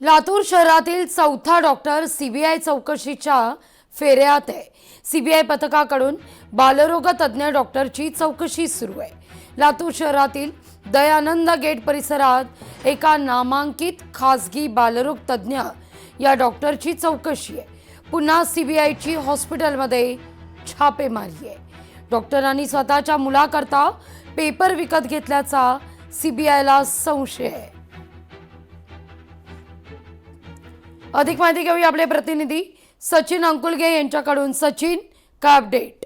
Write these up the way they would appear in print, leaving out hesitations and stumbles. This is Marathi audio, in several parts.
लातूर शहरातील चौथा डॉक्टर सीबीआय चौकशीच्या फेऱ्यात आहे। सीबीआय पथकाकडून बालरोग तज्ञ डॉक्टरची चौकशी सुरू आहे। लातूर शहरातील दयानंद गेट परिसरात एका नामांकित खासगी बालरोग तज्ञ या डॉक्टरची चौकशी आहे। पुन्हा सीबीआयची हॉस्पिटलमध्ये छापेमारी आहे। डॉक्टरांनी स्वतःच्या मुलाकरता पेपर विकत घेतल्याचा सीबीआयला संशय आहे। अधिक माहिती घेऊया आपले प्रतिनिधी सचिन अंकुलगे यांच्याकडून। सचिन, काय अपडेट?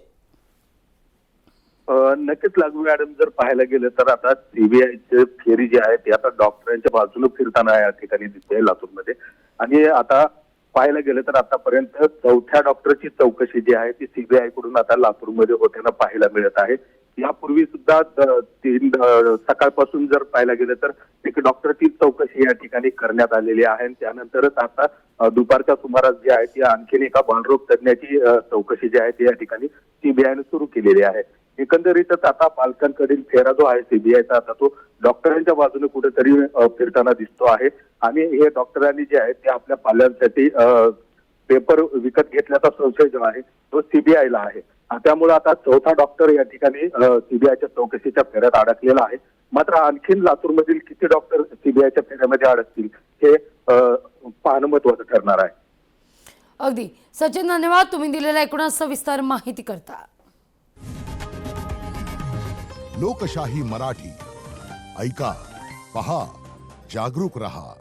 नक्कीच लागू मॅडम, जर पाहायला गेलं तर आता सीबीआयची फेरी जी आहे ती आता डॉक्टरांच्या बाजूने फिरताना या ठिकाणी दिसते लातूरमध्ये। आणि आता पाहायला गेलं तर आतापर्यंत चौथ्या डॉक्टरची चौकशी जी आहे ती सीबीआय कडून आता लातूरमध्ये होताना पाहायला मिळत आहे। यापूर्वी सुद्धा सकाळपासून जर पाहायला गेलं तर एक डॉक्टरची चौकशी या ठिकाणी करण्यात आलेली आहे। त्यानंतरच आता दुपारच्या सुमारास जी आहे ती आणखीन एका बालरोग तज्ञाची चौकशी जी आहे ती या ठिकाणी सीबीआयने सुरू केलेली आहे। एकंदरीतच आता पालकांकडील फेरा जो आहे सीबीआयचा आता तो डॉक्टरांच्या बाजूने कुठेतरी फिरताना दिसतो आहे। आणि हे डॉक्टरांनी जे आहे ते आपल्या पाल्यांसाठी पेपर विकत घेतल्याचा संशय जो आहे तो सीबीआयला आहे। त्यामुळे आता चौथा डॉक्टर या ठिकाणी सीबीआयच्या चौकशीच्या फेऱ्यात अडकलेला आहे। मात्र आणखीन लातूरमधील किती डॉक्टर सीबीआयच्या फेऱ्यामध्ये अडकतील हे पाहणं महत्त्वाचं ठरणार आहे। अगदी सचिन, धन्यवाद तुम्ही दिलेल्या एकूण सविस्तर माहिती करता। लोकशाही मराठी ऐका, पहा, जागरूक रहा।